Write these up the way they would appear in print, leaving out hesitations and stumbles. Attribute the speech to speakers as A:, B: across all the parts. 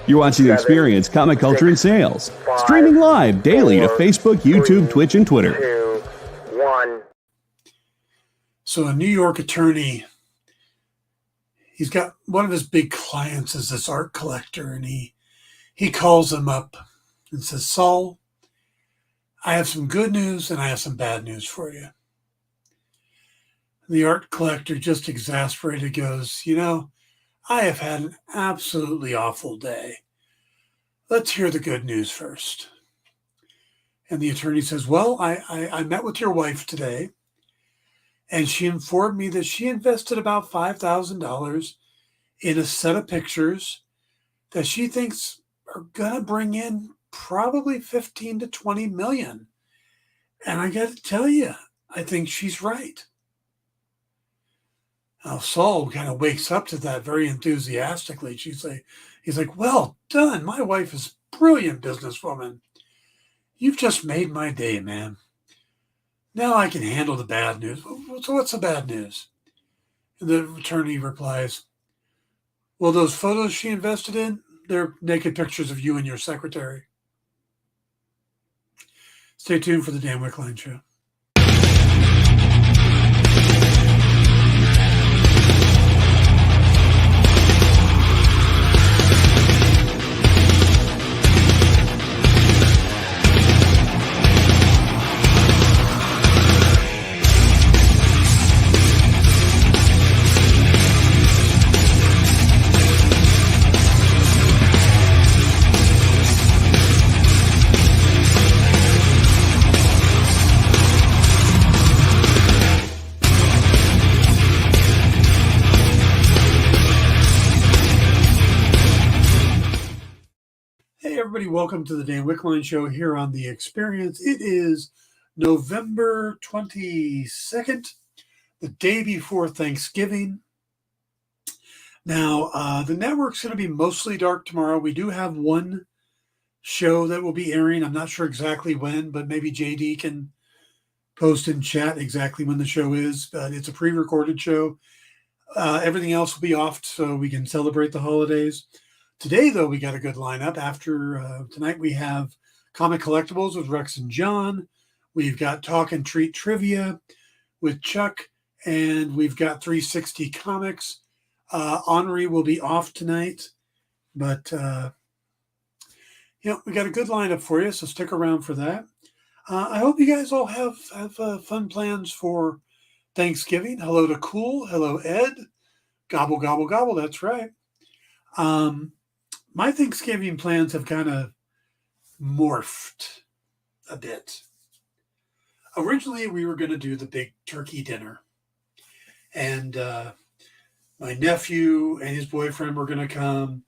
A: You're watching The Experience, Comic Culture and Sales. Streaming live daily to Facebook, YouTube, Twitch, and Twitter.
B: 2, 1.
C: So a New York attorney, he's got one of his big clients is this art collector, and he calls him up and says, Saul, I have some good news and I have some bad news for you. The art collector, just exasperated, goes, I have had an absolutely awful day. Let's hear the good news first. And the attorney says, well, I met with your wife today, and she informed me that she invested about $5,000 in a set of pictures that she thinks are going to bring in probably 15 to 20 million. And I got to tell you, I think she's right. Now, Saul kind of wakes up to that very enthusiastically. He's like, well done. My wife is a brilliant businesswoman. You've just made my day, man. Now I can handle the bad news. So what's the bad news? And the attorney replies, well, those photos she invested in, they're naked pictures of you and your secretary. Stay tuned for the Dan Wickline Show. Everybody, welcome to the Dan Wickline Show here on The Experience. It is November 22nd, the day before Thanksgiving. Now, the network's going to be mostly dark tomorrow. We do have one show that will be airing. I'm not sure exactly when, but maybe JD can post in chat exactly when the show is. But it's a pre-recorded show. Everything else will be off so we can celebrate the holidays. Today, though, we got a good lineup. After tonight, we have Comic Collectibles with Rex and John. We've got Talk and Treat Trivia with Chuck. And we've got 360 Comics. Henri will be off tonight. But, we got a good lineup for you, so stick around for that. I hope you guys all have fun plans for Thanksgiving. Hello to Cool. Hello, Ed. Gobble, gobble, gobble. That's right. My Thanksgiving plans have kind of morphed a bit. Originally, we were going to do the big turkey dinner. And my nephew and his boyfriend were going to come.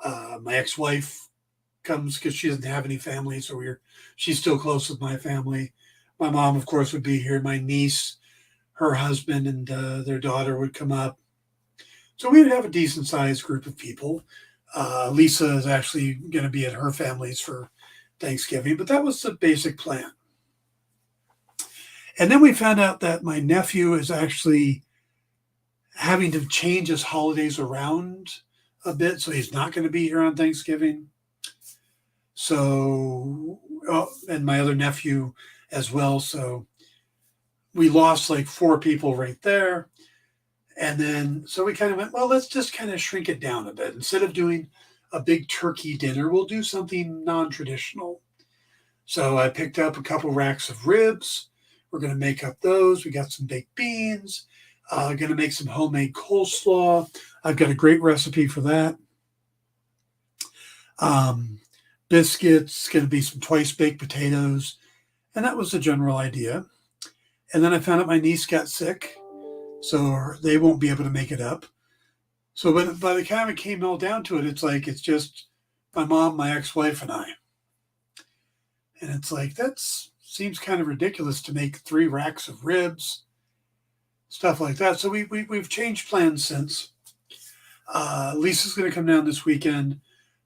C: My ex-wife comes because she doesn't have any family, so she's still close with my family. My mom, of course, would be here. My niece, her husband, and their daughter would come up. So we would have a decent-sized group of people. Lisa is actually going to be at her family's for Thanksgiving, but that was the basic plan. And then we found out that my nephew is actually having to change his holidays around a bit, so he's not going to be here on Thanksgiving. So, and my other nephew as well. So we lost like 4 people right there. And then, so we kind of went, well, let's just kind of shrink it down a bit. Instead of doing a big turkey dinner, we'll do something non-traditional. So I picked up a couple racks of ribs. We're going to make up those. We got some baked beans. Going to make some homemade coleslaw. I've got a great recipe for that. Biscuits, going to be some twice baked potatoes. And that was the general idea. And then I found out my niece got sick, so they won't be able to make it up. So by the time it came all down to it, it's just my mom, my ex-wife, and I. And it's like, that seems kind of ridiculous to make 3 racks of ribs, stuff like that. So we've changed plans since. Lisa's going to come down this weekend.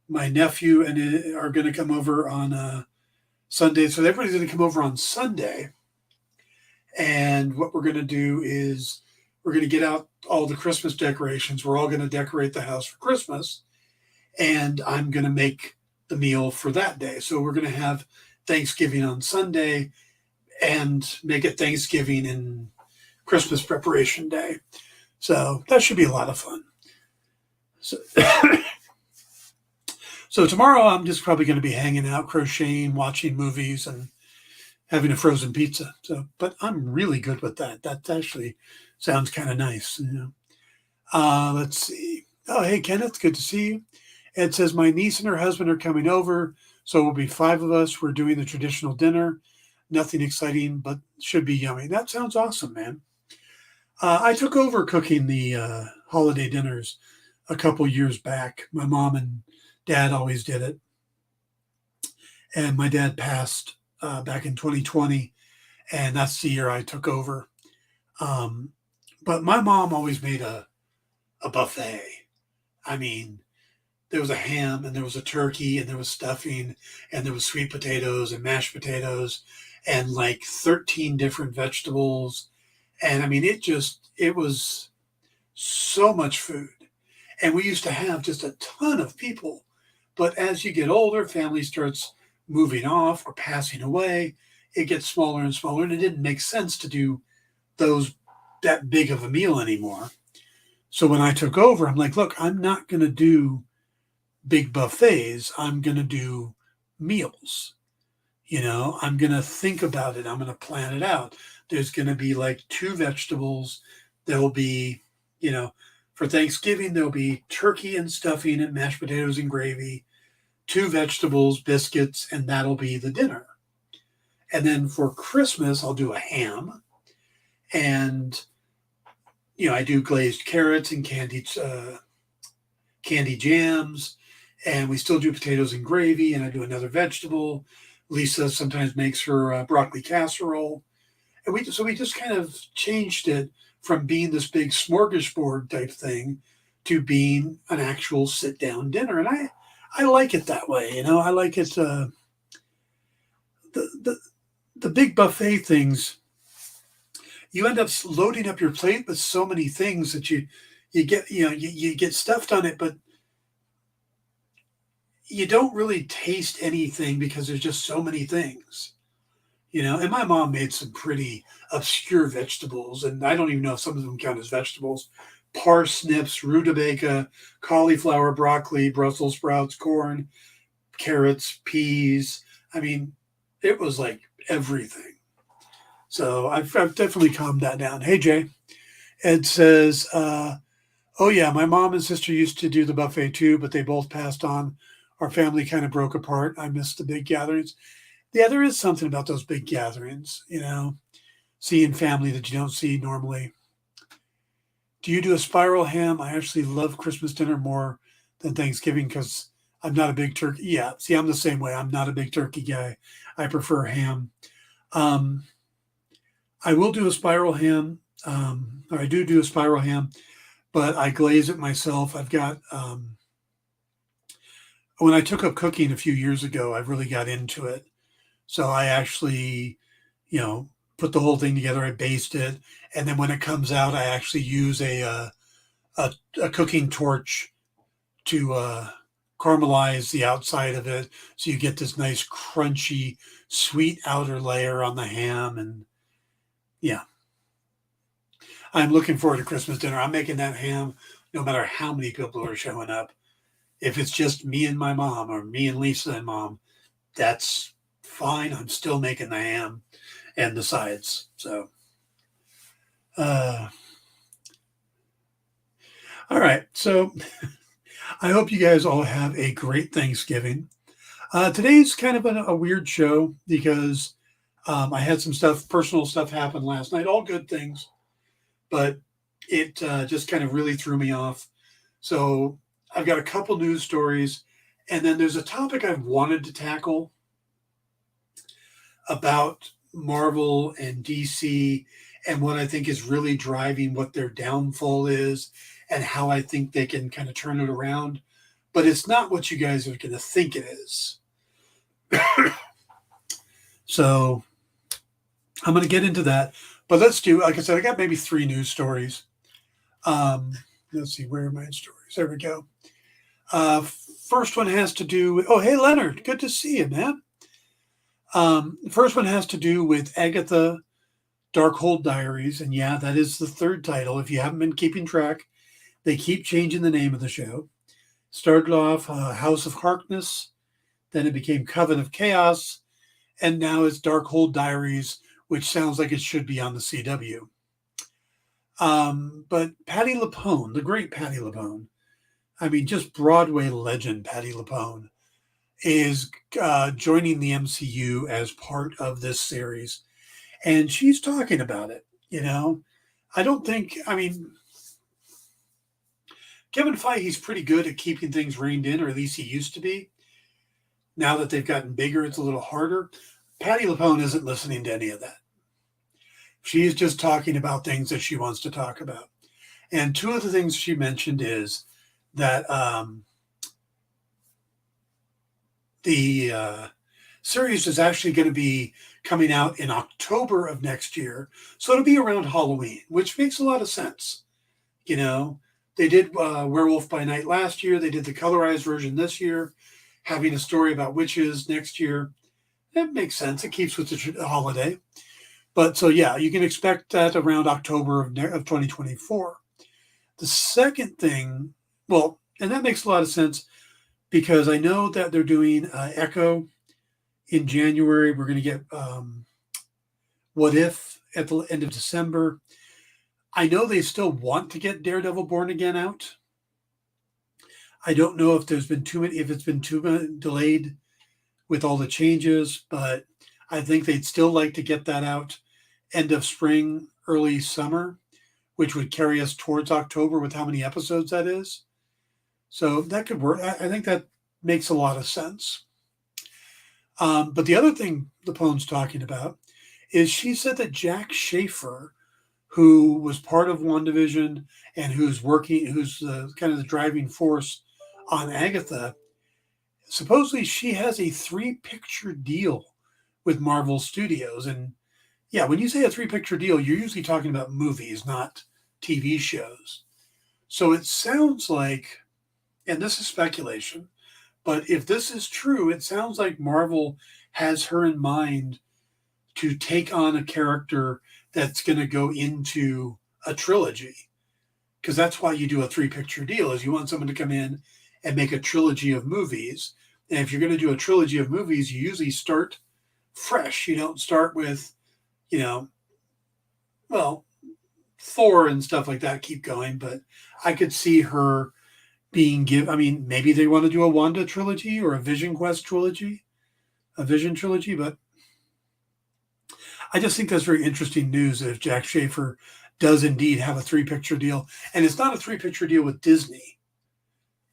C: My nephew and are going to come over on Sunday. So everybody's going to come over on Sunday. And what we're going to do is we're going to get out all the Christmas decorations. We're all going to decorate the house for Christmas. and I'm going to make the meal for that day. So we're going to have Thanksgiving on Sunday and make it Thanksgiving and Christmas preparation day. So that should be a lot of fun. So, so tomorrow I'm just probably going to be hanging out, crocheting, watching movies, and having a frozen pizza. So, but I'm really good with that. That actually sounds kind of nice. Let's see. Oh, hey, Kenneth, good to see you. Ed says, my niece and her husband are coming over, so we'll be 5 of us. We're doing the traditional dinner. Nothing exciting, but should be yummy. That sounds awesome, man. I took over cooking the holiday dinners a couple years back. My mom and dad always did it. And my dad passed back in 2020, and that's the year I took over. But my mom always made a buffet. I mean, there was a ham and there was a turkey and there was stuffing and there was sweet potatoes and mashed potatoes and like 13 different vegetables. And I mean, it was so much food. And we used to have just a ton of people. But as you get older, family starts moving off or passing away. It gets smaller and smaller, and it didn't make sense to do that big of a meal anymore. So when I took over, I'm like, look, I'm not going to do big buffets. I'm going to do meals. I'm going to think about it. I'm going to plan it out. There's going to be like 2 vegetables. There'll be, for Thanksgiving, there'll be turkey and stuffing and mashed potatoes and gravy, 2 vegetables, biscuits, and that'll be the dinner. And then for Christmas, I'll do a ham. And, I do glazed carrots and candy jams. And we still do potatoes and gravy. And I do another vegetable. Lisa sometimes makes her broccoli casserole. And we just kind of changed it from being this big smorgasbord type thing to being an actual sit-down dinner. And I like it that way. I like it. The big buffet things, you end up loading up your plate with so many things that you get, you get stuffed on it, but you don't really taste anything because there's just so many things, and my mom made some pretty obscure vegetables, and I don't even know if some of them count as vegetables: parsnips, rutabaga, cauliflower, broccoli, Brussels sprouts, corn, carrots, peas. I mean, it was like everything. So I've definitely calmed that down. Hey, Jay. Ed says, oh, yeah, my mom and sister used to do the buffet too, but they both passed on. Our family kind of broke apart. I miss the big gatherings. Yeah, there is something about those big gatherings, seeing family that you don't see normally. Do you do a spiral ham? I actually love Christmas dinner more than Thanksgiving because I'm not a big turkey. Yeah, see, I'm the same way. I'm not a big turkey guy. I prefer ham. I will do a spiral ham, or I do a spiral ham, but I glaze it myself. I've got, when I took up cooking a few years ago, I really got into it. So I actually, put the whole thing together. I baste it. And then when it comes out, I actually use a cooking torch to caramelize the outside of it. So you get this nice crunchy, sweet outer layer on the ham. And yeah, I'm looking forward to Christmas dinner. I'm making that ham no matter how many people are showing up. If it's just me and my mom or me and Lisa and mom, that's fine. I'm still making the ham and the sides. So, all right. So I hope you guys all have a great Thanksgiving. Today's kind of a weird show because I had some personal stuff happen last night, all good things, but it just kind of really threw me off. So I've got a couple news stories, and then there's a topic I've wanted to tackle about Marvel and DC and what I think is really driving what their downfall is and how I think they can kind of turn it around. But it's not what you guys are going to think it is. So I'm going to get into that. But let's do, like I said, I got maybe 3 news stories. Let's see, where are my stories? There we go. First one has to do with, oh, hey, Leonard, good to see you, man. First one has to do with Agatha Darkhold Diaries. And yeah, that is the third title. If you haven't been keeping track, they keep changing the name of the show. Started off House of Harkness, then it became Coven of Chaos, and now it's Darkhold Diaries, which sounds like it should be on the CW. But Patti LuPone, the great Patti LuPone, I mean, just Broadway legend Patti LuPone, is joining the MCU as part of this series. And she's talking about it, you know. I mean, Kevin Feige's pretty good at keeping things reined in, or at least he used to be. Now that they've gotten bigger, it's a little harder. Patti LuPone isn't listening to any of that. She's just talking about things that she wants to talk about. And two of the things she mentioned is that the series is actually going to be coming out in October of next year. So it'll be around Halloween, which makes a lot of sense. You know, they did Werewolf by Night last year. They did the colorized version this year, having a story about witches next year. That makes sense. It keeps with the holiday. But so, yeah, you can expect that around October of 2024. The second thing, well, and that makes a lot of sense because I know that they're doing Echo in January. We're going to get What If at the end of December. I know they still want to get Daredevil Born Again out. I don't know if there's been if it's been too delayed with all the changes, but I think they'd still like to get that out end of spring, early summer, which would carry us towards October with how many episodes that is. So that could work. I think that makes a lot of sense. But the other thing LuPone's talking about is she said that Jack Schaefer, who was part of WandaVision and who's kind of the driving force on Agatha, supposedly she has a 3-picture deal with Marvel Studios. And yeah, when you say a 3-picture deal, you're usually talking about movies, not TV shows. So it sounds like, and this is speculation, but if this is true, it sounds like Marvel has her in mind to take on a character that's going to go into a trilogy. Because that's why you do a 3-picture deal, is you want someone to come in and make a trilogy of movies. And if you're going to do a trilogy of movies, you usually start fresh. You don't start with, Thor and stuff like that, keep going. But I could see her being maybe they want to do a Wanda trilogy or a Vision Quest trilogy, but I just think that's very interesting news if Jack Schaefer does indeed have a 3-picture deal. And it's not a 3-picture deal with Disney.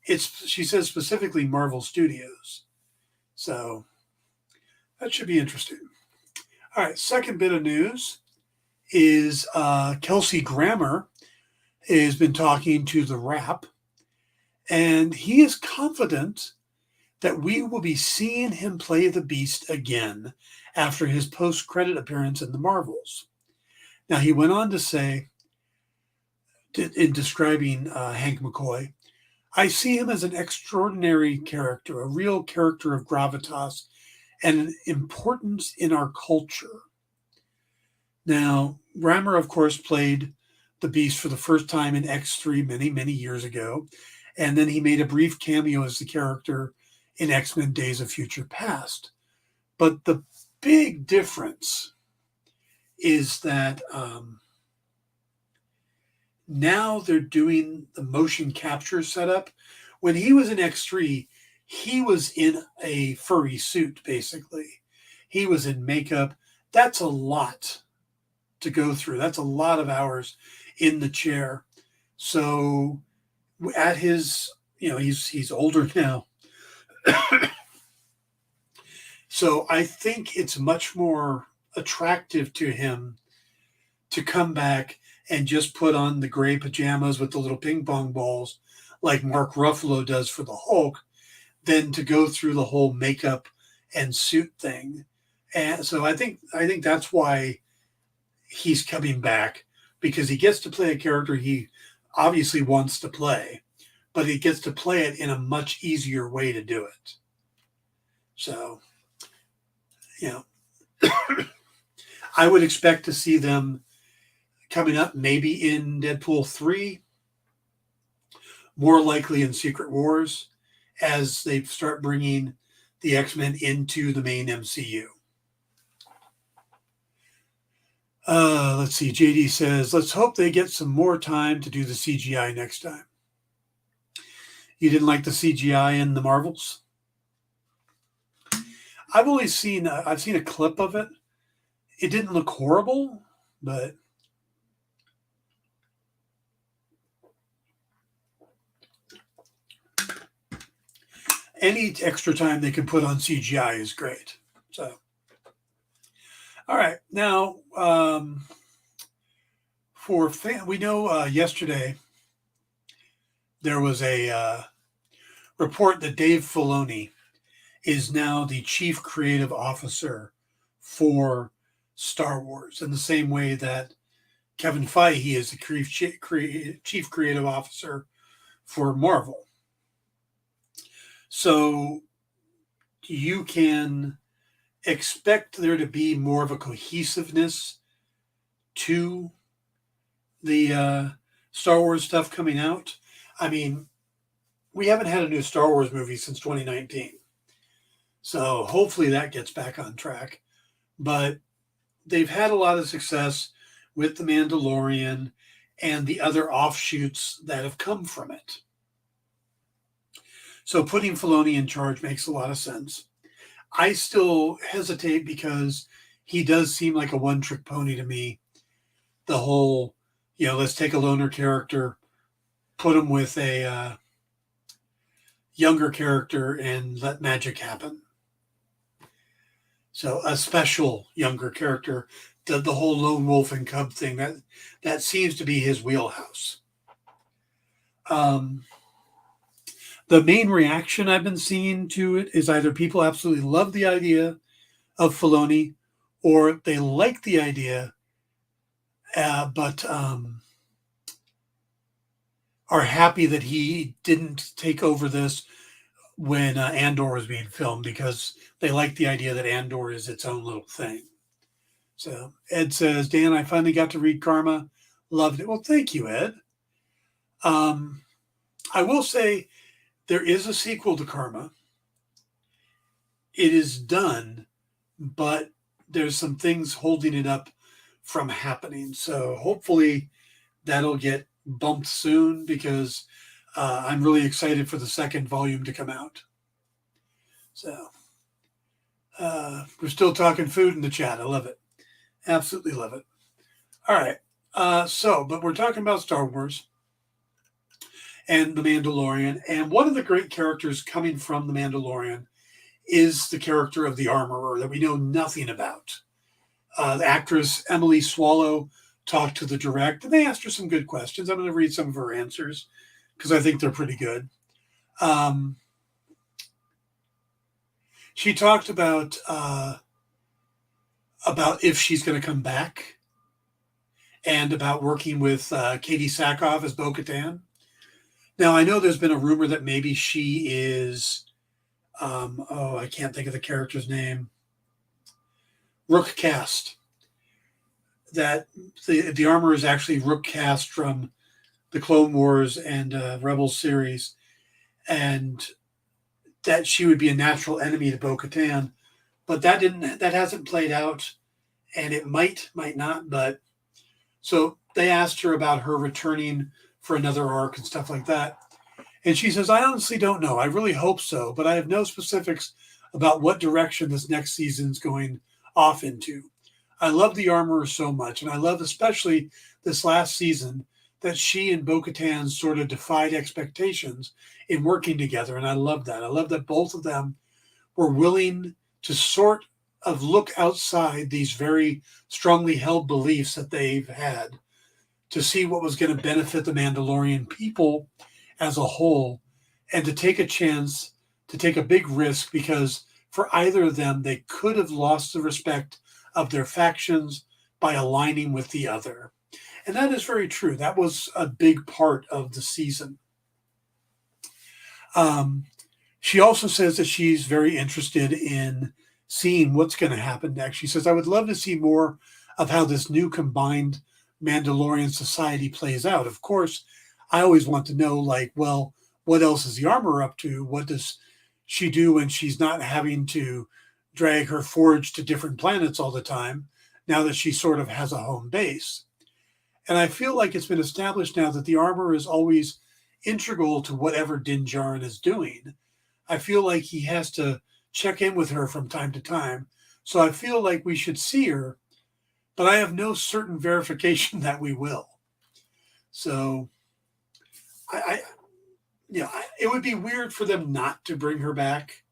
C: She says specifically Marvel Studios. So that should be interesting. All right, second bit of news is Kelsey Grammer has been talking to The Wrap, and he is confident that we will be seeing him play the Beast again after his post-credit appearance in the Marvels. Now, he went on to say, in describing Hank McCoy, I see him as an extraordinary character, a real character of gravitas and an importance in our culture. Now, Grammer, of course, played the Beast for the first time in X3 many, many years ago. And then he made a brief cameo as the character in X-Men Days of Future Past. But the big difference is that now they're doing the motion capture setup. When he was in X3, he was in a furry suit, basically. He was in makeup. That's a lot to go through. That's a lot of hours in the chair. So at his, he's older now. So I think it's much more attractive to him to come back and just put on the gray pajamas with the little ping pong balls like Mark Ruffalo does for the Hulk than to go through the whole makeup and suit thing. And so I think that's why he's coming back, because he gets to play a character he obviously wants to play, but he gets to play it in a much easier way to do it. So, I would expect to see them coming up maybe in Deadpool 3, more likely in Secret Wars, as they start bringing the X-Men into the main MCU. Let's see. JD says, let's hope they get some more time to do the CGI next time. You didn't like the CGI in the Marvels? I've seen a clip of it. It didn't look horrible, but any extra time they can put on CGI is great. So, all right. Now, we know yesterday there was a report that Dave Filoni is now the chief creative officer for Star Wars, in the same way that Kevin Feige is the chief creative officer for Marvel. So you can expect there to be more of a cohesiveness to the Star Wars stuff coming out. I mean, we haven't had a new Star Wars movie since 2019. So hopefully that gets back on track. But they've had a lot of success with The Mandalorian and the other offshoots that have come from it. So putting Filoni in charge makes a lot of sense. I still hesitate because he does seem like a one-trick pony to me. The whole, let's take a loner character, put him with a younger character and let magic happen. So a special younger character, the whole lone wolf and cub thing, that seems to be his wheelhouse. The main reaction I've been seeing to it is either people absolutely love the idea of Filoni, or they like the idea, but are happy that he didn't take over this when Andor was being filmed, because they like the idea that Andor is its own little thing. So Ed says, Dan, I finally got to read Karma. Loved it. Well, thank you, Ed. I will say there is a sequel to Karma. It is done, but there's some things holding it up from happening. So hopefully that'll get bumped soon, because I'm really excited for the second volume to come out. So we're still talking food in the chat. I love it. Absolutely love it. All right. But we're talking about Star Wars and The Mandalorian. And one of the great characters coming from The Mandalorian is the character of the Armorer that we know nothing about. The actress Emily Swallow talked to the direct, and they asked her some good questions. I'm going to read some of her answers because I think they're pretty good. She talked about if she's going to come back, and about working with Katie Sackhoff as Bo-Katan. Now, I know there's been a rumor that maybe she is, I can't think of the character's name, Rook Cast. That the Armor is actually Rook Cast from the Clone Wars and Rebels series, and that she would be a natural enemy to Bo-Katan. But that hasn't played out, and it might not. But so they asked her about her returning for another arc and stuff like that, and she says, "I honestly don't know. I really hope so, but I have no specifics about what direction this next season's going off into. I love the Armorer so much, and I love especially this last season that she and Bo-Katan sort of defied expectations in working together, and I love that. I love that both of them were willing to sort of look outside these very strongly held beliefs that they've had to see what was going to benefit the Mandalorian people as a whole, and to take a chance, to take a big risk, because for either of them, they could have lost the respect of their factions by aligning with the other." And that is very true. That was a big part of the season. She also says that she's very interested in seeing what's going to happen next. She says, I would love to see more of how this new combined Mandalorian society plays out. Of course, I always want to know, like, well, what else is the armor up to? What does she do when she's not having to drag her forge to different planets all the time, now that she sort of has a home base? And I feel like it's been established now that the armor is always integral to whatever Din Djarin is doing. I feel like he has to check in with her from time to time. So I feel like we should see her, but I have no certain verification that we will. So it would be weird for them not to bring her back.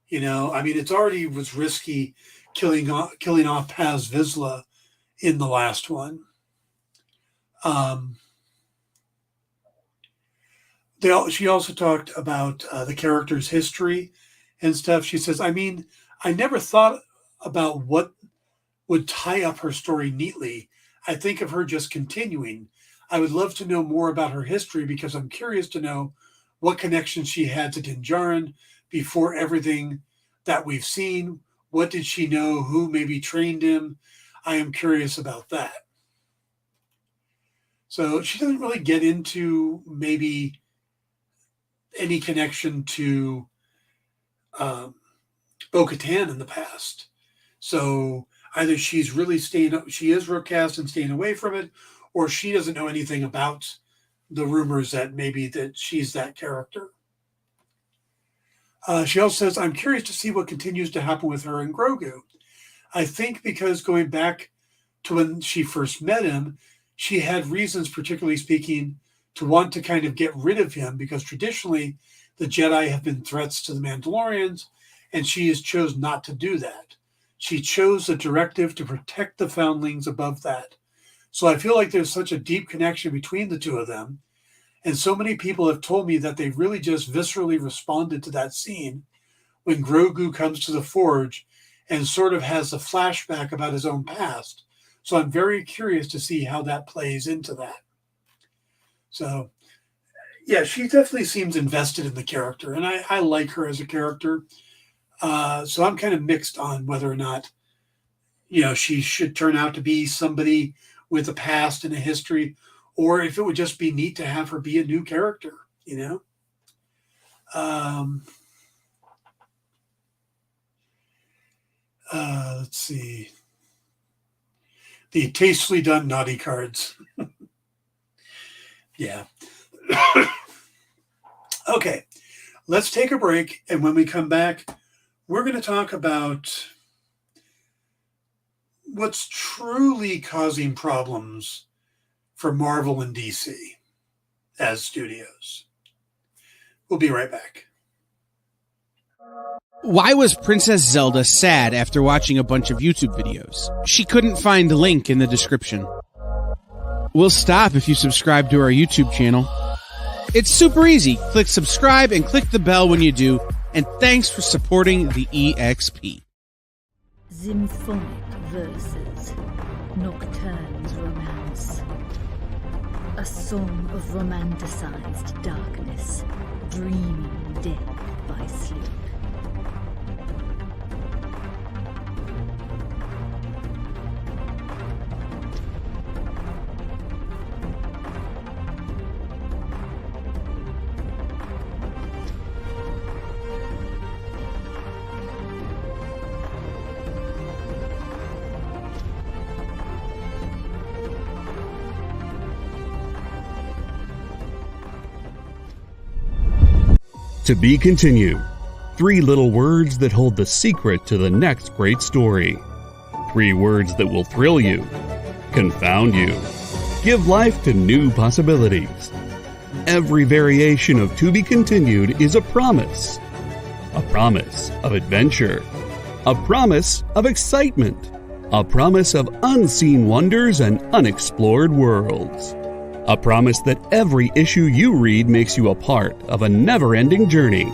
C: You know, I mean, it's already was risky killing off Paz Vizsla in the last one. She also talked about the character's history and stuff. She says, I mean, I never thought about what would tie up her story neatly. I think of her just continuing. I would love to know more about her history because I'm curious to know what connection she had to Din Djarin before everything that we've seen. What did she know? Who maybe trained him? I am curious about that. So she doesn't really get into maybe any connection to Bo-Katan in the past. So either she is recast and staying away from it, or she doesn't know anything about the rumors that maybe that she's that character. She also says, I'm curious to see what continues to happen with her and Grogu. I think because going back to when she first met him, she had reasons, particularly speaking, to want to kind of get rid of him, because traditionally the Jedi have been threats to the Mandalorians, and she has chose not to do that. She chose the directive to protect the foundlings above that. So I feel like there's such a deep connection between the two of them. And so many people have told me that they really just viscerally responded to that scene when Grogu comes to the Forge and sort of has a flashback about his own past. So I'm very curious to see how that plays into that. So, yeah, she definitely seems invested in the character, and I like her as a character. So I'm kind of mixed on whether or not, she should turn out to be somebody with a past and a history, or if it would just be neat to have her be a new character, Let's see. The tastefully done naughty cards. Yeah. Okay, let's take a break. And when we come back, we're going to talk about what's truly causing problems for Marvel and DC as studios. We'll be right back.
B: Why was Princess Zelda sad after watching a bunch of YouTube videos? She couldn't find the link in the description. We'll stop if you subscribe to our YouTube channel. It's super easy. Click subscribe and click the bell when you do. And thanks for supporting the EXP.
D: Symphonic verses, Nocturne's romance. A song of romanticized darkness, dreaming death by sleep.
A: To be continued. 3 little words that hold the secret to the next great story. 3 words that will thrill you, confound you, give life to new possibilities. Every variation of To Be Continued is a promise of adventure, a promise of excitement, a promise of unseen wonders and unexplored worlds. A promise that every issue you read makes you a part of a never-ending journey.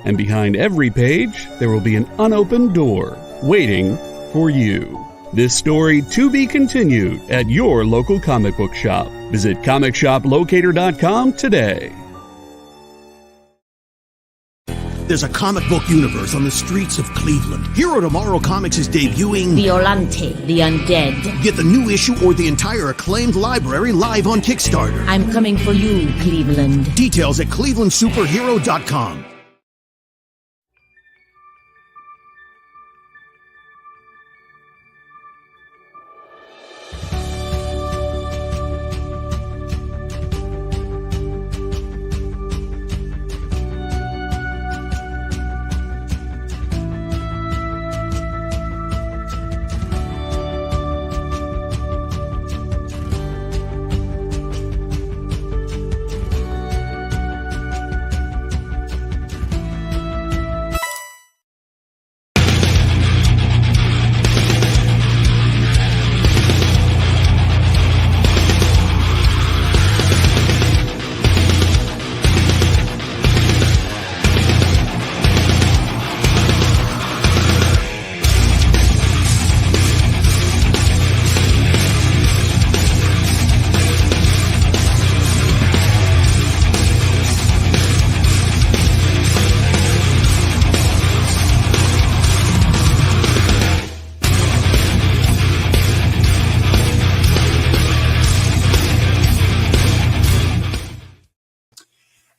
A: And behind every page, there will be an unopened door waiting for you. This story to be continued at your local comic book shop. Visit comicshoplocator.com today.
E: There's a comic book universe on the streets of Cleveland. Hero Tomorrow Comics is debuting
F: Violante, the Undead.
E: Get the new issue or the entire acclaimed library live on Kickstarter.
F: I'm coming for you, Cleveland.
E: Details at clevelandsuperhero.com.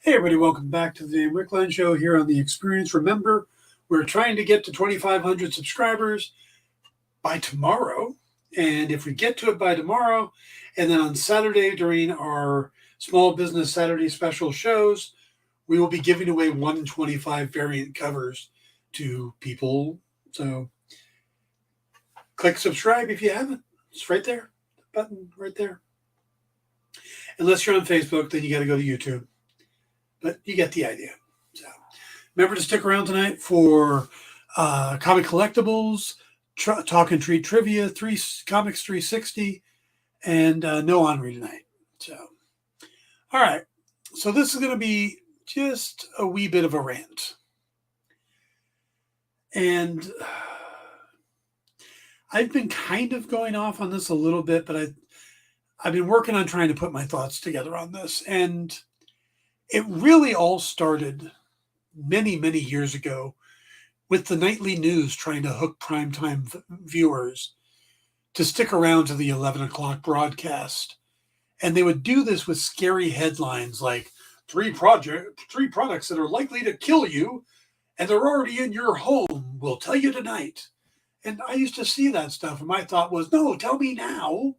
C: Hey everybody, welcome back to the Dan Wickline Show here on The Experience. Remember, we're trying to get to 2,500 subscribers by tomorrow. And if we get to it by tomorrow, and then on Saturday during our Small Business Saturday special shows, we will be giving away 125 variant covers to people. So click subscribe if you haven't. It's right there. The button right there. Unless you're on Facebook, then you got to go to YouTube. But you get the idea. So remember to stick around tonight for comic collectibles, talk and treat trivia, comics 360, and no Henri tonight. So, all right. So this is going to be just a wee bit of a rant. And I've been kind of going off on this a little bit, but I've been working on trying to put my thoughts together on this. And it really all started many, many years ago with the nightly news trying to hook primetime viewers to stick around to the 11 o'clock broadcast. And they would do this with scary headlines like three products that are likely to kill you and they're already in your home. We'll tell you tonight. And I used to see that stuff. And my thought was, no, tell me now,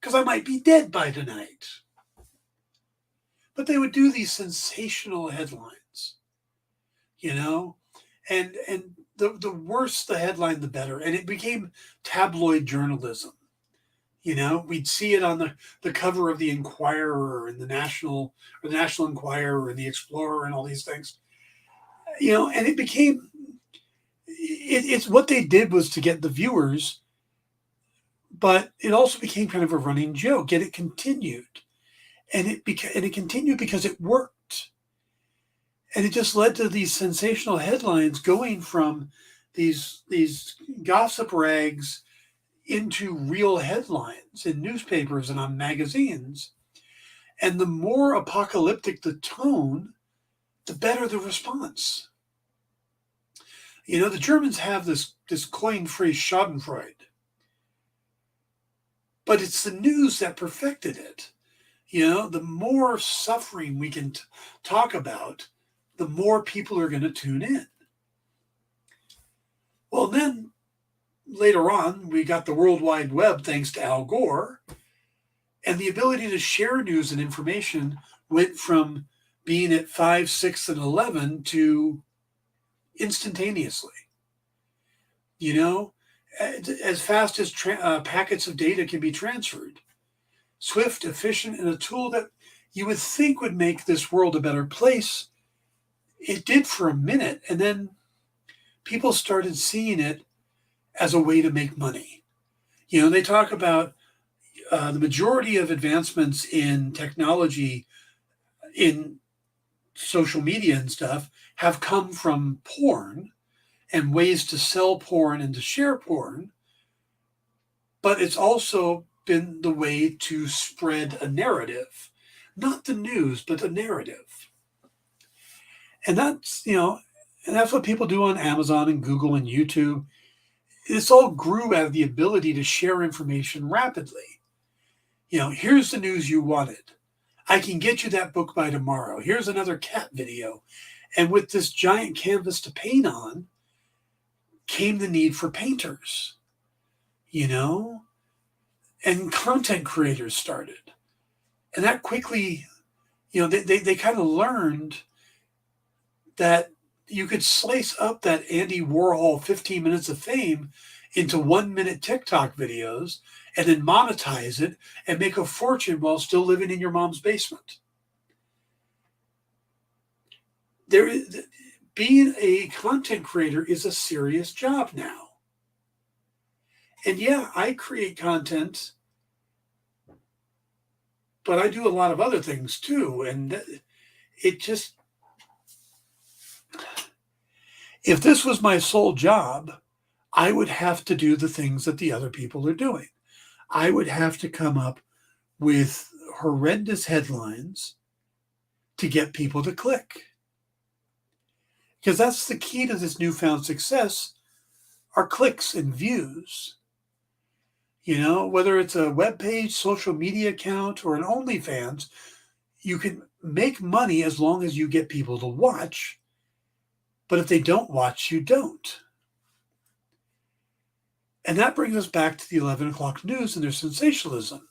C: because I might be dead by tonight. But they would do these sensational headlines, you know, and the worse the headline, the better. And it became tabloid journalism. You know, we'd see it on the cover of the Inquirer and the National Enquirer and the Explorer and all these things, you know, and it became, it's what they did was to get the viewers, but it also became kind of a running joke, and it continued. And it continued because it worked. And it just led to these sensational headlines going from these gossip rags into real headlines in newspapers and on magazines. And the more apocalyptic the tone, the better the response. You know, the Germans have this coined phrase, Schadenfreude. But it's the news that perfected it. You know, the more suffering we can talk about, the more people are going to tune in. Well, then later on, we got the World Wide Web thanks to Al Gore, and the ability to share news and information went from being at 5, 6, and 11 to instantaneously. You know, as fast as packets of data can be transferred. Swift, efficient, and a tool that you would think would make this world a better place. It did for a minute, and then people started seeing it as a way to make money. You know, they talk about the majority of advancements in technology, in social media and stuff, have come from porn and ways to sell porn and to share porn, but it's also been the way to spread a narrative, not the news, but a narrative. And that's, you know, And that's what people do on Amazon and Google and YouTube. This all grew out of the ability to share information rapidly. Here's the news you wanted. I can get you that book by tomorrow. Here's another cat video. And with this giant canvas to paint on came the need for painters, and content creators started. And that quickly, they kind of learned that you could slice up that Andy Warhol 15 minutes of fame into 1-minute TikTok videos and then monetize it and make a fortune while still living in your mom's basement. Being a content creator is a serious job now. And yeah, I create content, but I do a lot of other things too. And if this was my sole job, I would have to do the things that the other people are doing. I would have to come up with horrendous headlines to get people to click. Because that's the key to this newfound success, are clicks and views. Whether it's a web page, social media account, or an OnlyFans, you can make money as long as you get people to watch. But if they don't watch, you don't. And that brings us back to the 11 o'clock news and their sensationalism.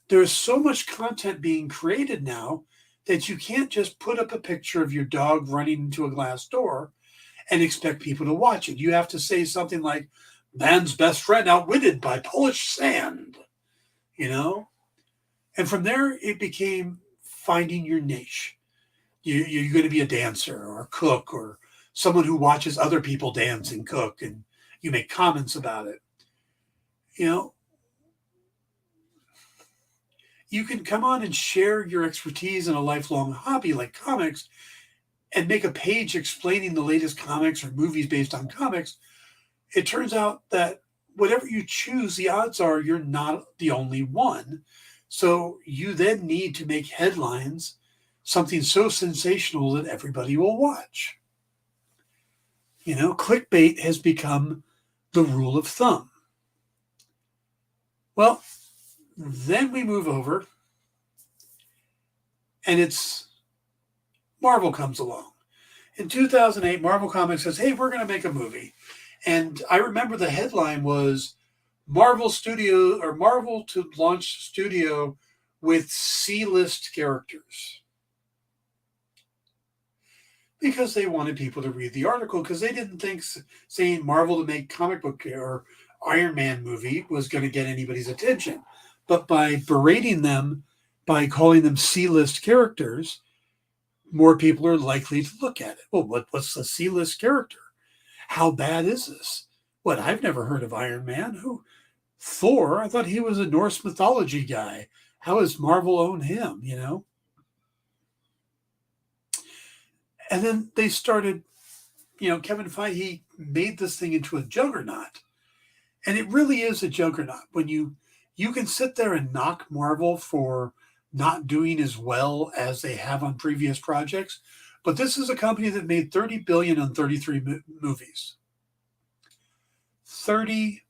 C: There is so much content being created now that you can't just put up a picture of your dog running into a glass door and expect people to watch it. You have to say something like, man's best friend outwitted by Polish sand, And from there, it became finding your niche. You're going to be a dancer or a cook or someone who watches other people dance and cook, and you make comments about it. You can come on and share your expertise in a lifelong hobby like comics and make a page explaining the latest comics or movies based on comics. It turns out that whatever you choose, the odds are you're not the only one. So you then need to make headlines, something so sensational that everybody will watch. Clickbait has become the rule of thumb. Well, then we move over, and Marvel comes along. In 2008, Marvel Comics says, hey, we're going to make a movie. And I remember the headline was Marvel to launch studio with C-list characters. Because they wanted people to read the article, because they didn't think saying Marvel to make comic book or Iron Man movie was going to get anybody's attention. But by berating them, by calling them C-list characters, more people are likely to look at it. Well, what's a C-list character? How bad is this? What, I've never heard of Iron Man. Who? Thor? I thought he was a Norse mythology guy. How has Marvel owned him, And then they started, Kevin Feige made this thing into a juggernaut. And it really is a juggernaut. When you can sit there and knock Marvel for not doing as well as they have on previous projects. But this is a company that made $30 billion on 33 movies. $30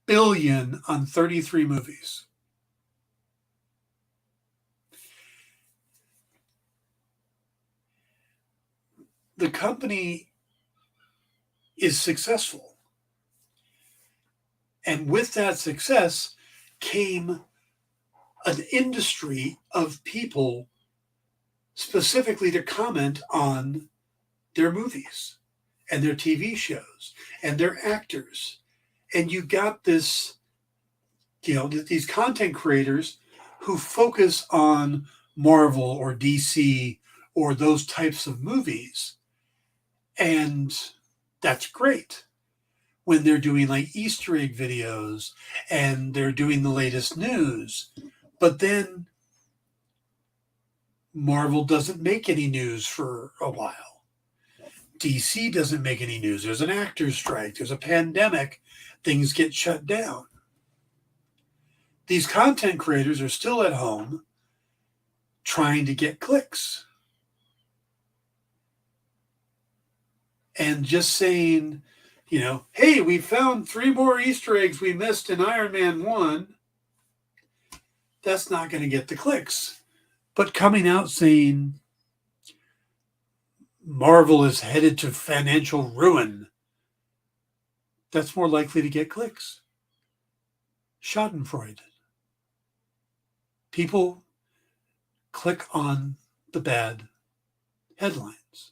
C: billion on 33 movies. The company is successful. And with that success came an industry of people specifically to comment on their movies and their TV shows and their actors. And you got this, these content creators who focus on Marvel or DC or those types of movies. And that's great when they're doing like Easter egg videos and they're doing the latest news. But then Marvel doesn't make any news for a while. DC doesn't make any news. There's an actor's strike. There's a pandemic. Things get shut down. These content creators are still at home trying to get clicks. And just saying, hey, we found 3 more Easter eggs we missed in Iron Man 1, that's not going to get the clicks. But coming out saying Marvel is headed to financial ruin, that's more likely to get clicks. Schadenfreude. People click on the bad headlines.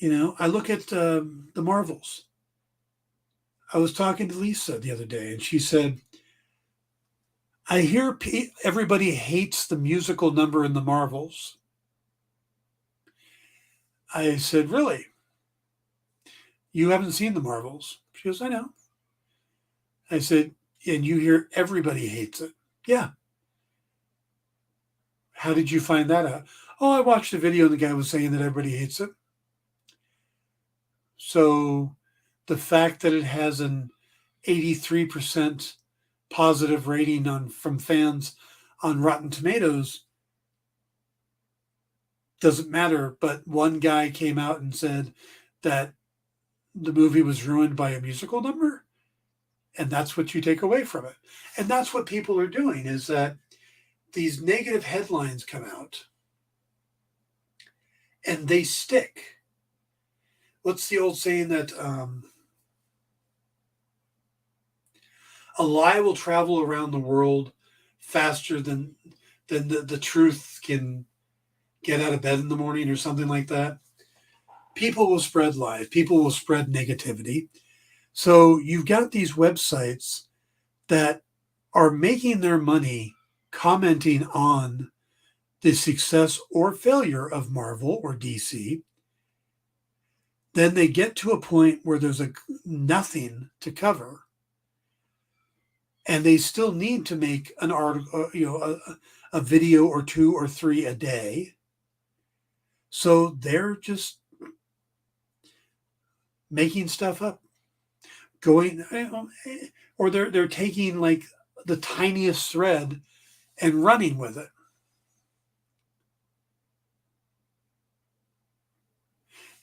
C: I look at the Marvels. I was talking to Lisa the other day, and she said, I hear everybody hates the musical number in the Marvels. I said, really? You haven't seen the Marvels? She goes, I know. I said, and you hear everybody hates it? Yeah. How did you find that out? Oh, I watched a video and the guy was saying that everybody hates it. So the fact that it has an 83% positive rating from fans on Rotten Tomatoes doesn't matter. But one guy came out and said that the movie was ruined by a musical number. And that's what you take away from it. And that's what people are doing, is that these negative headlines come out and they stick. What's the old saying that a lie will travel around the world faster than the truth can get out of bed in the morning, or something like that? People will spread lies. People will spread negativity. So you've got these websites that are making their money commenting on the success or failure of Marvel or DC. Then they get to a point where there's nothing to cover, and they still need to make an article, a video or 2 or 3 a day. So they're just making stuff up, or they're taking like the tiniest thread and running with it.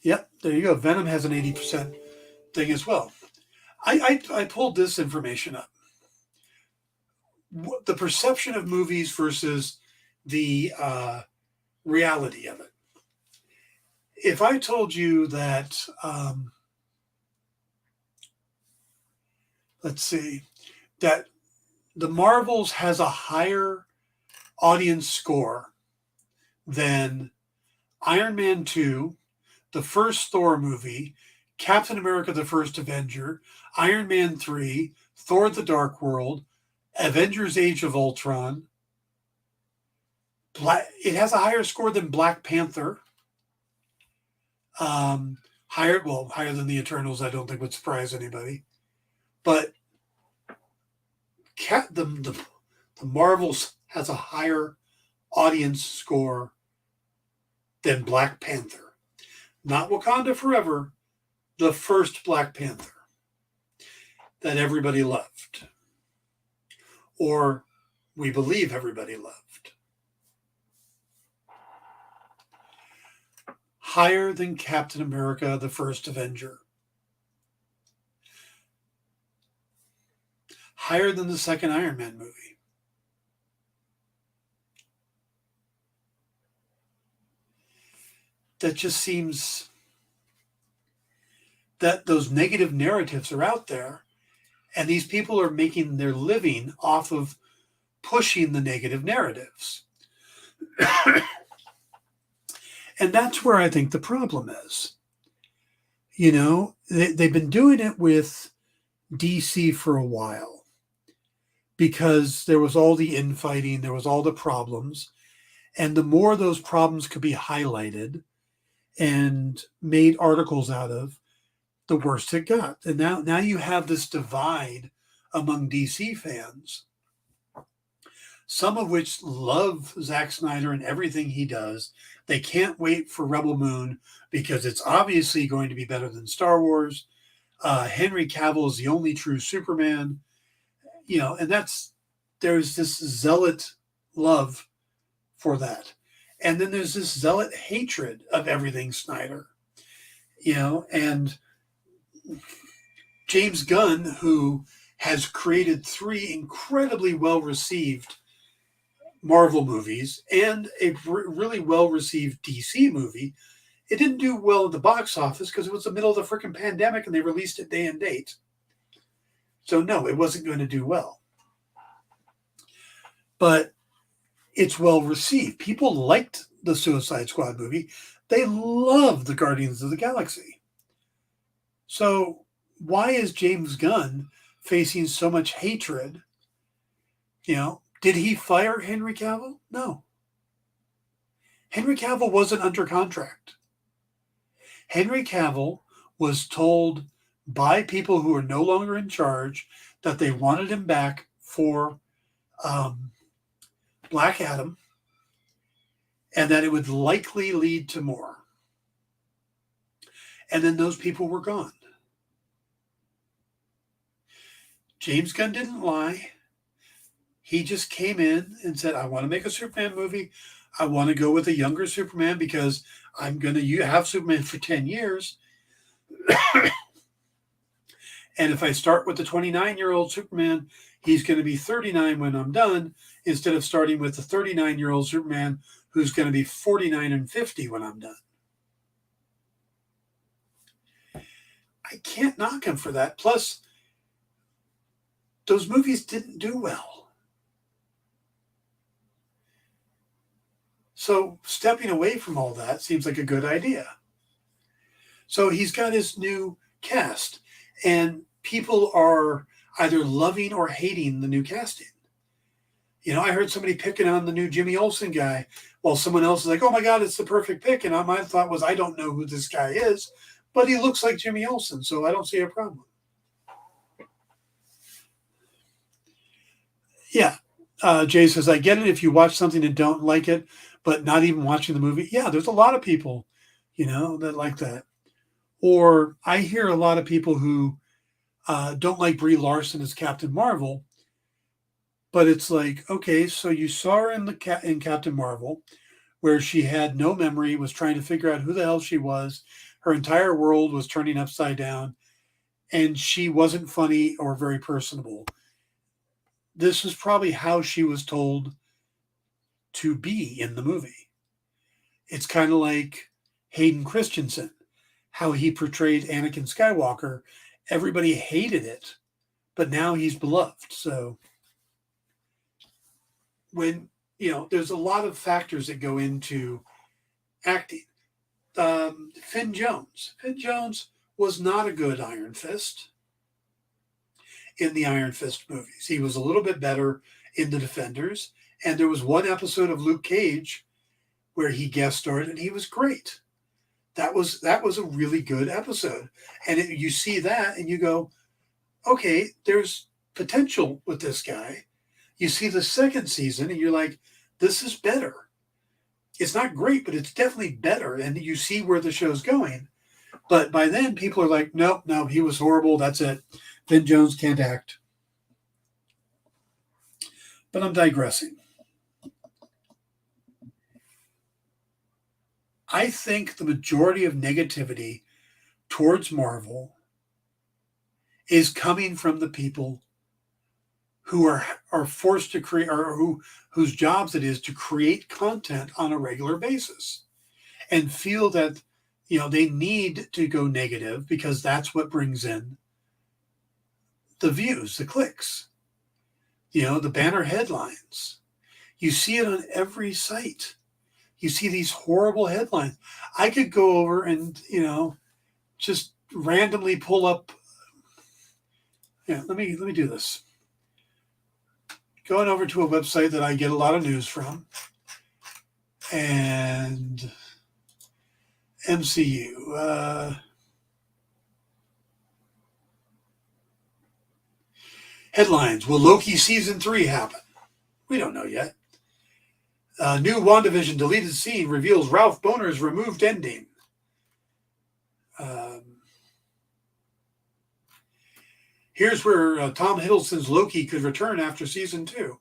C: Yep, there you go. Venom has an 80% thing as well. I pulled this information up. The perception of movies versus the reality of it. If I told you that, let's see, that the Marvels has a higher audience score than Iron Man 2, the first Thor movie, Captain America the First Avenger, Iron Man 3, Thor the Dark World, Avengers Age of Ultron. It has a higher score than Black Panther. Higher than the Eternals, I don't think would surprise anybody. But the Marvels has a higher audience score than Black Panther. Not Wakanda Forever, the first Black Panther that everybody loved, or we believe everybody loved. Higher than Captain America, the First Avenger. Higher than the second Iron Man movie. That just seems that those negative narratives are out there, and these people are making their living off of pushing the negative narratives. And that's where I think the problem is. They've been doing it with DC for a while because there was all the infighting, there was all the problems, and the more those problems could be highlighted and made articles out of, the worse it got. And now you have this divide among DC fans, some of which love Zack Snyder and everything he does. They can't wait for Rebel Moon because it's obviously going to be better than Star Wars. Henry Cavill is the only true Superman, and there's this zealot love for that. And then there's this zealot hatred of everything Snyder. and James Gunn, who has created 3 incredibly well-received Marvel movies and a really well-received DC movie, it didn't do well at the box office because it was the middle of the freaking pandemic and they released it day and date. So no, it wasn't going to do well. But it's well-received. People liked the Suicide Squad movie. They loved the Guardians of the Galaxy. So why is James Gunn facing so much hatred? Did he fire Henry Cavill? No. Henry Cavill wasn't under contract. Henry Cavill was told by people who are no longer in charge that they wanted him back for Black Adam, and that it would likely lead to more. And then those people were gone. James Gunn didn't lie. He just came in and said, I want to make a Superman movie. I want to go with a younger Superman because I'm going to have Superman for 10 years. And if I start with the 29-year-old Superman, he's going to be 39 when I'm done, instead of starting with the 39-year-old Superman who's going to be 49 and 50 when I'm done. I can't knock him for that. Plus, those movies didn't do well. So stepping away from all that seems like a good idea. So he's got his new cast, and people are either loving or hating the new casting. I heard somebody picking on the new Jimmy Olsen guy, while someone else is like, oh my God, it's the perfect pick. And my thought was, I don't know who this guy is, but he looks like Jimmy Olsen, so I don't see a problem. Yeah. Jay says, I get it if you watch something and don't like it, but not even watching the movie. Yeah, there's a lot of people, that like that. Or I hear a lot of people who don't like Brie Larson as Captain Marvel, but it's like, okay, so you saw her in Captain Marvel, where she had no memory, was trying to figure out who the hell she was. Her entire world was turning upside down, and she wasn't funny or very personable. This is probably how she was told to be in the movie. It's kind of like Hayden Christensen, how he portrayed Anakin Skywalker. Everybody hated it, but now he's beloved. So when, there's a lot of factors that go into acting. Finn Jones was not a good Iron Fist in the Iron Fist movies. He was a little bit better in the Defenders. And there was one episode of Luke Cage where he guest starred, and he was great. That was a really good episode. And you see that and you go, okay, there's potential with this guy. You see the second season and you're like, this is better. It's not great, but it's definitely better. And you see where the show's going. But by then people are like, no, he was horrible. That's it. Finn Jones can't act. But I'm digressing. I think the majority of negativity towards Marvel is coming from the people who are forced to create, or whose jobs it is to create content on a regular basis, and feel that they need to go negative because that's what brings in the views, the clicks, the banner headlines. You see it on every site. You see these horrible headlines. I could go over and, just randomly pull up. Yeah, let me do this. Going over to a website that I get a lot of news from. And MCU. Headlines. Will Loki season 3 happen? We don't know yet. New WandaVision deleted scene reveals Ralph Boner's removed ending. Here's where Tom Hiddleston's Loki could return after season 2.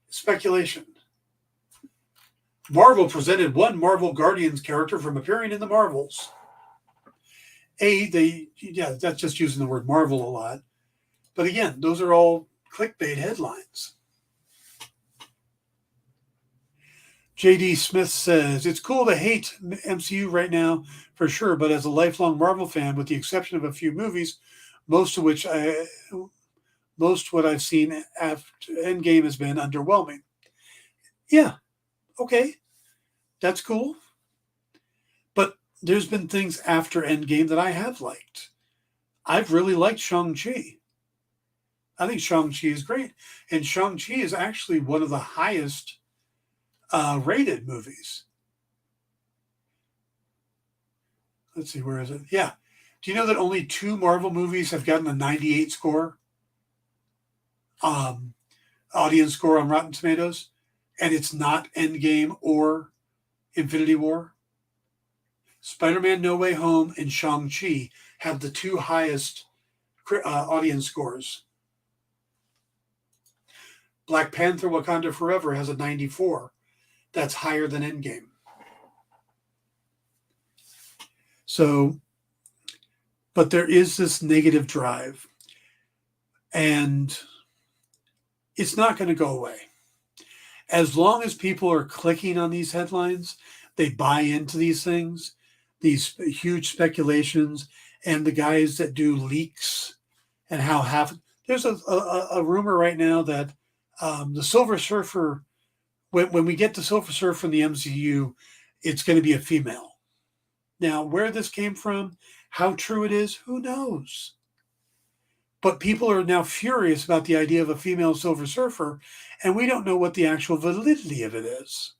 C: Speculation. Marvel presented one Marvel Guardians character from appearing in the Marvels. That's just using the word Marvel a lot. But again, those are all clickbait headlines. JD Smith says, it's cool to hate MCU right now, for sure, but as a lifelong Marvel fan, with the exception of a few movies, most what I've seen after Endgame has been underwhelming. Yeah, okay, that's cool. But there's been things after Endgame that I have liked. I've really liked Shang-Chi. I think Shang-Chi is great. And Shang-Chi is actually one of the highest rated movies. Let's see, where is it? Yeah. Do you know that only 2 Marvel movies have gotten a 98 score? Audience score on Rotten Tomatoes? And it's not Endgame or Infinity War? Spider-Man No Way Home and Shang-Chi have the 2 highest audience scores. Black Panther Wakanda Forever has a 94. That's higher than Endgame. So, but there is this negative drive, and it's not going to go away. As long as people are clicking on these headlines, they buy into these things, these huge speculations, and the guys that do leaks and there's a rumor right now that the Silver Surfer, when we get to Silver Surfer in the MCU, it's going to be a female. Now, where this came from, how true it is, who knows? But people are now furious about the idea of a female Silver Surfer, and we don't know what the actual validity of it is.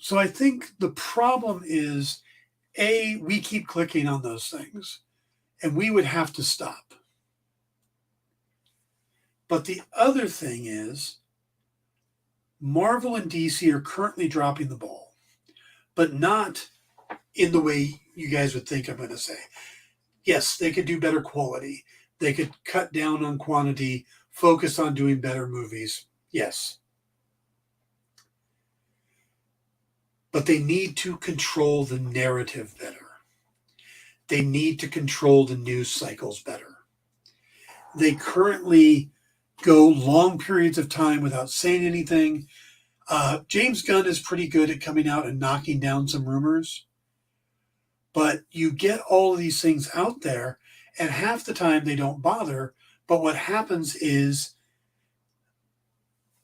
C: So I think the problem is, we keep clicking on those things, and we would have to stop. But the other thing is, Marvel and DC are currently dropping the ball, but not in the way you guys would think I'm going to say. Yes, they could do better quality. They could cut down on quantity, focus on doing better movies. Yes. But they need to control the narrative better. They need to control the news cycles better. They currently go long periods of time without saying anything. James Gunn is pretty good at coming out and knocking down some rumors. But you get all of these things out there, and half the time they don't bother. But what happens is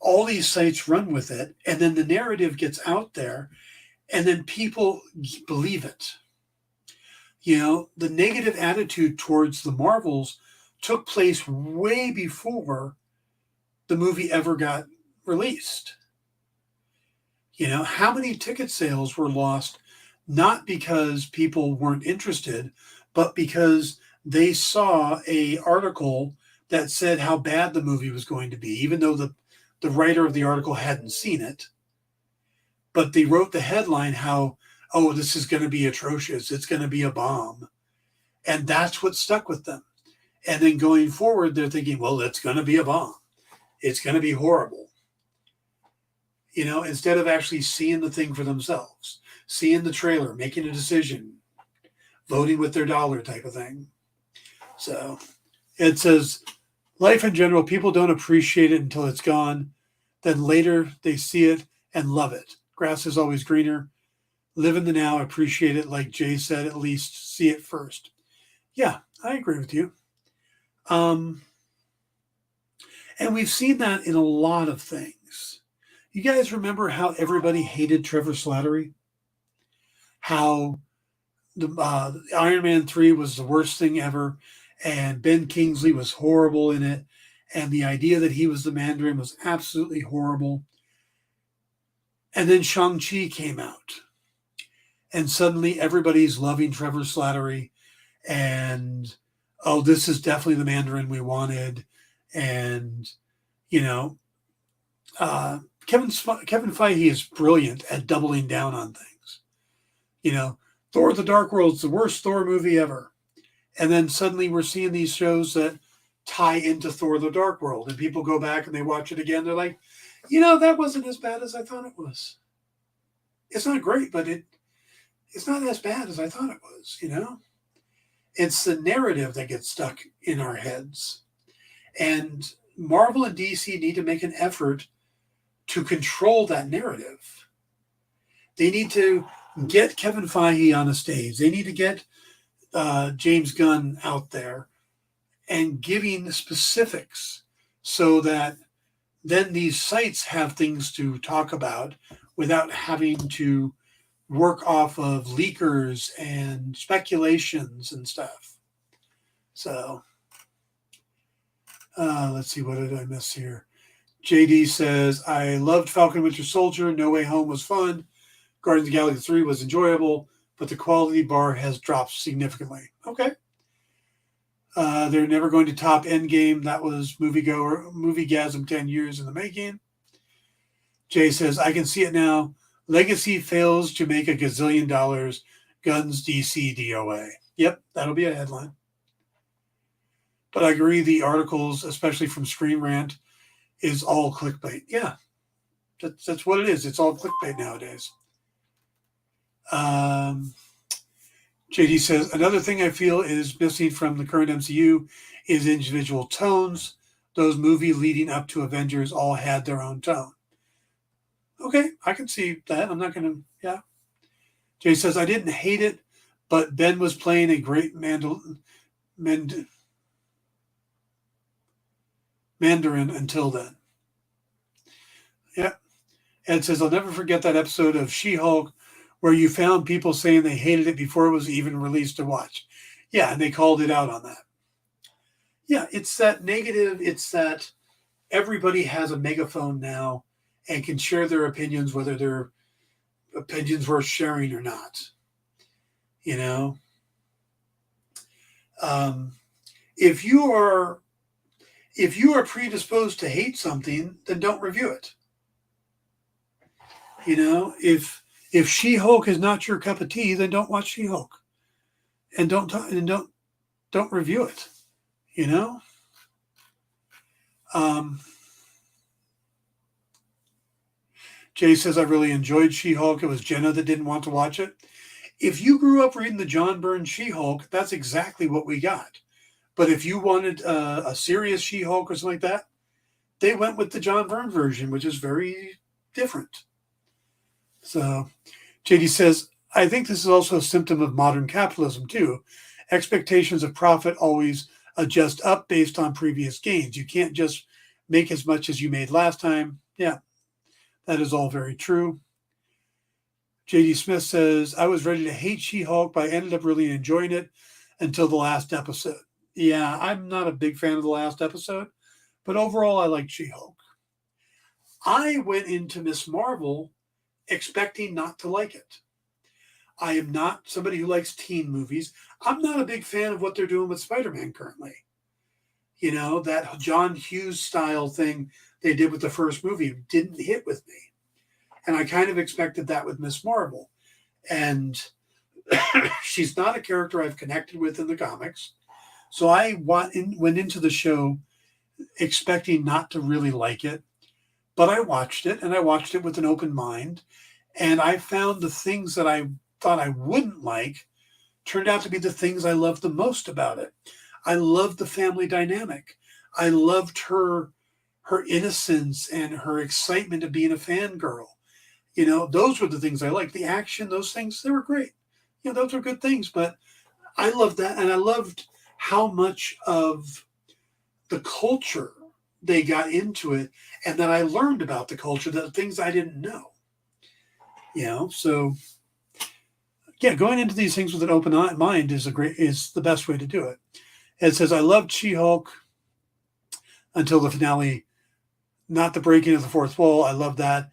C: all these sites run with it, and then the narrative gets out there, and then people believe it. The negative attitude towards the Marvels took place way before the movie ever got released. How many ticket sales were lost, not because people weren't interested, but because they saw an article that said how bad the movie was going to be, even though the writer of the article hadn't seen it. But they wrote the headline this is going to be atrocious. It's going to be a bomb. And that's what stuck with them. And then going forward, they're thinking, well, it's going to be a bomb. It's going to be horrible. Instead of actually seeing the thing for themselves, seeing the trailer, making a decision, voting with their dollar type of thing. So it says, life in general, people don't appreciate it until it's gone. Then later they see it and love it. Grass is always greener. Live in the now, appreciate it. Like Jay said, at least see it first. Yeah, I agree with you. And we've seen that in a lot of things. You guys remember how everybody hated Trevor Slattery? How the Iron Man 3 was the worst thing ever, and Ben Kingsley was horrible in it, and the idea that he was the Mandarin was absolutely horrible. And then Shang-Chi came out, and suddenly everybody's loving Trevor Slattery, and, this is definitely the Mandarin we wanted, and, Kevin Feige is brilliant at doubling down on things. Thor: The Dark World is the worst Thor movie ever. And then suddenly we're seeing these shows that tie into Thor: The Dark World. And people go back and they watch it again. They're like, that wasn't as bad as I thought it was. It's not great, but it's not as bad as I thought it was, you know? It's the narrative that gets stuck in our heads. And Marvel and DC need to make an effort to control that narrative. They need to get Kevin Feige on a stage. They need to get James Gunn out there and giving specifics so that then these sites have things to talk about without having to work off of leakers and speculations and stuff. So let's see, what did I miss here? JD says, I loved Falcon Winter Soldier. No Way Home was fun. Guardians of the Galaxy 3 was enjoyable, but the quality bar has dropped significantly. Okay. They're never going to top Endgame. That was moviegasm 10 years in the making. Jay says, I can see it now. Legacy fails to make $1 gazillion. Guns DC DOA. Yep, that'll be a headline. But I agree, the articles, especially from Screen Rant, is all clickbait. Yeah, that's what it is. It's all clickbait nowadays. JD says, another thing I feel is missing from the current MCU is individual tones. Those movies leading up to Avengers all had their own tone. Okay, I can see that. I'm not going to, yeah. Jay says, I didn't hate it, but Ben was playing a great Mandarin until then. Yeah. Ed says, I'll never forget that episode of She-Hulk where you found people saying they hated it before it was even released to watch. Yeah, and they called it out on that. Yeah, it's that negative. It's that everybody has a megaphone now and can share their opinions, whether their opinions worth sharing or not. You know? If you are predisposed to hate something, then don't review it. You know, if She-Hulk is not your cup of tea, then don't watch She-Hulk, and don't review it. You know. Jay says, I really enjoyed She-Hulk. It was Jenna that didn't want to watch it. If you grew up reading the John Byrne She-Hulk, that's exactly what we got. But if you wanted a serious She-Hulk or something like that, they went with the John Byrne version, which is very different. So JD says, I think this is also a symptom of modern capitalism, too. Expectations of profit always adjust up based on previous gains. You can't just make as much as you made last time. Yeah, that is all very true. JD Smith says, I was ready to hate She-Hulk, but I ended up really enjoying it until the last episode. Yeah, I'm not a big fan of the last episode, but overall I like She-Hulk. I went into Miss Marvel expecting not to like it. I am not somebody who likes teen movies. I'm not a big fan of what they're doing with Spider-Man currently. You know, that John Hughes style thing they did with the first movie didn't hit with me. And I kind of expected that with Miss Marvel. And she's not a character I've connected with in the comics. So I went into the show expecting not to really like it. But I watched it, and I watched it with an open mind. And I found the things that I thought I wouldn't like turned out to be the things I loved the most about it. I loved the family dynamic. I loved her innocence and her excitement of being a fangirl. You know, those were the things I liked. The action, those things, they were great. You know, those were good things. But I loved that. And I loved how much of the culture they got into it, and that I learned about the culture, the things I didn't know. You know, so yeah, going into these things with an open mind is the best way to do it. It says, I loved She-Hulk until the finale, not the breaking of the fourth wall. I love that.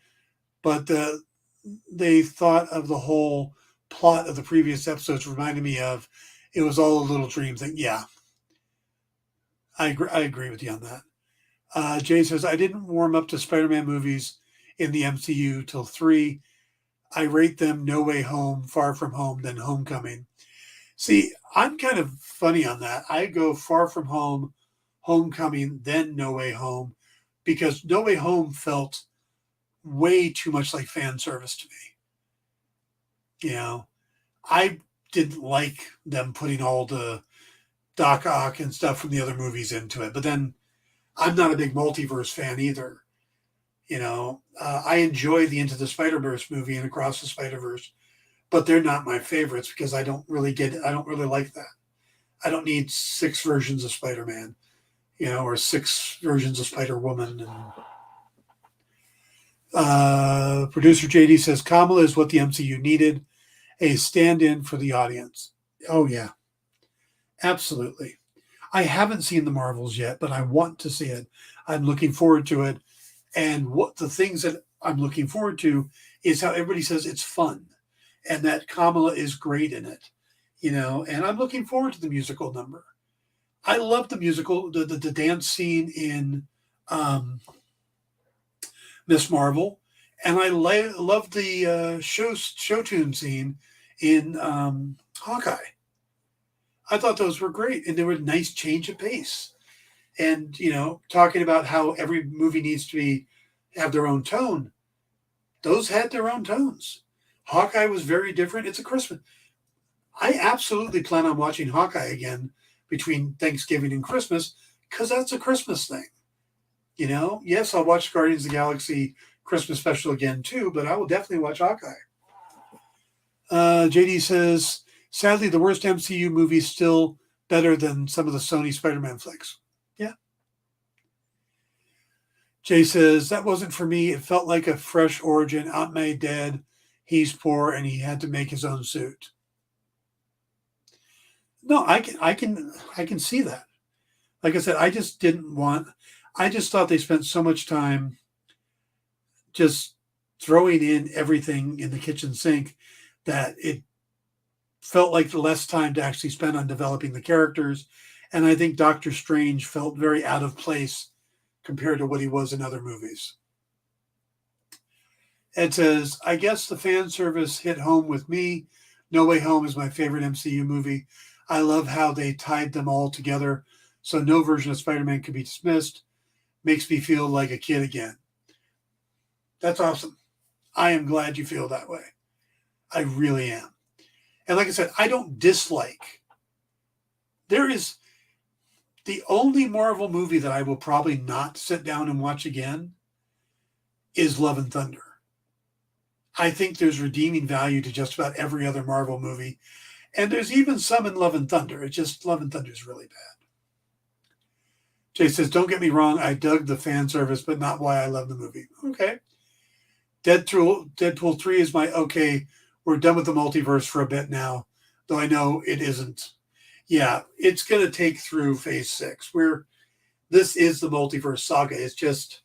C: But they thought of the whole plot of the previous episodes reminded me of it was all a little dream thing. Yeah, I agree with you on that. Jay says, I didn't warm up to Spider-Man movies in the MCU till 3. I rate them No Way Home, Far From Home, then Homecoming. See, I'm kind of funny on that. I go Far From Home, Homecoming, then No Way Home, because No Way Home felt way too much like fan service to me. You know, I didn't like them putting all the Doc Ock and stuff from the other movies into it. But then I'm not a big multiverse fan either. I enjoy the Into the Spider-Verse movie and Across the Spider-Verse, but they're not my favorites because I don't really like that. I don't need 6 versions of Spider-Man, or 6 versions of Spider-Woman. Producer JD says Kamala is what the MCU needed, a stand-in for the audience. Oh, yeah. Absolutely. I haven't seen the Marvels yet, but I want to see it. I'm looking forward to it. And what the things that I'm looking forward to is how everybody says it's fun and that Kamala is great in it, and I'm looking forward to the musical number. I love the musical, the dance scene in Miss Marvel, and I love the show tune scene in Hawkeye. I thought those were great, and they were a nice change of pace. And, talking about how every movie needs to have their own tone. Those had their own tones. Hawkeye was very different. It's a Christmas. I absolutely plan on watching Hawkeye again between Thanksgiving and Christmas because that's a Christmas thing. Yes, I'll watch Guardians of the Galaxy Christmas special again too, but I will definitely watch Hawkeye. JD says, sadly, the worst MCU movie is still better than some of the Sony Spider-Man flicks. Yeah. Jay says, that wasn't for me. It felt like a fresh origin. Aunt May dead. He's poor and he had to make his own suit. No, I can see that. Like I said, I just thought they spent so much time just throwing in everything in the kitchen sink that it felt like less time to actually spend on developing the characters. And I think Doctor Strange felt very out of place compared to what he was in other movies. Ed says, I guess the fan service hit home with me. No Way Home is my favorite MCU movie. I love how they tied them all together so no version of Spider-Man could be dismissed. Makes me feel like a kid again. That's awesome. I am glad you feel that way. I really am. And like I said, I don't dislike. There is the only Marvel movie that I will probably not sit down and watch again is Love and Thunder. I think there's redeeming value to just about every other Marvel movie. And there's even some in Love and Thunder. It's just Love and Thunder is really bad. Jay says, don't get me wrong. I dug the fan service, but not why I love the movie. Okay. Deadpool 3 is my, okay, we're done with the multiverse for a bit now, though I know it isn't. Yeah, it's going to take through phase 6 where this is the multiverse saga. It's just,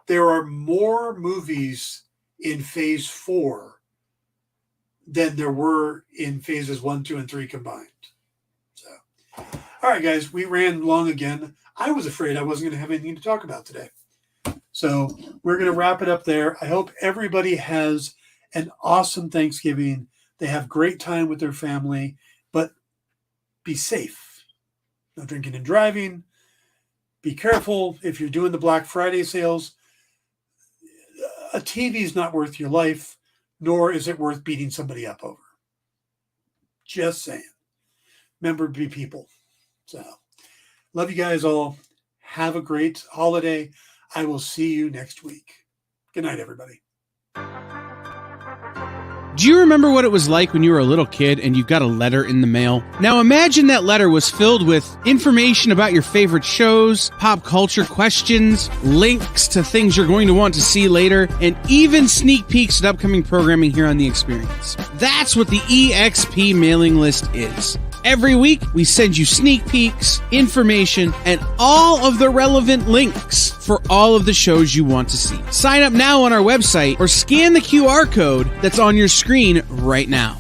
C: there are more movies in phase 4 than there were in phases 1, 2, and 3 combined. So, all right, guys, we ran long again. I was afraid I wasn't going to have anything to talk about today. So we're going to wrap it up there. I hope everybody has an awesome Thanksgiving. They have great time with their family, but be safe. No drinking and driving. Be careful if you're doing the Black Friday sales. A TV is not worth your life, nor is it worth beating somebody up over. Just saying. Remember to be people. So, love you guys all. Have a great holiday. I will see you next week. Good night, everybody.
B: Do you remember what it was like when you were a little kid and you got a letter in the mail? Now imagine that letter was filled with information about your favorite shows, pop culture questions, links to things you're going to want to see later, and even sneak peeks at upcoming programming here on The Experience. That's what the EXP mailing list is. Every week, we send you sneak peeks, information, and all of the relevant links for all of the shows you want to see. Sign up now on our website or scan the QR code that's on your screen right now.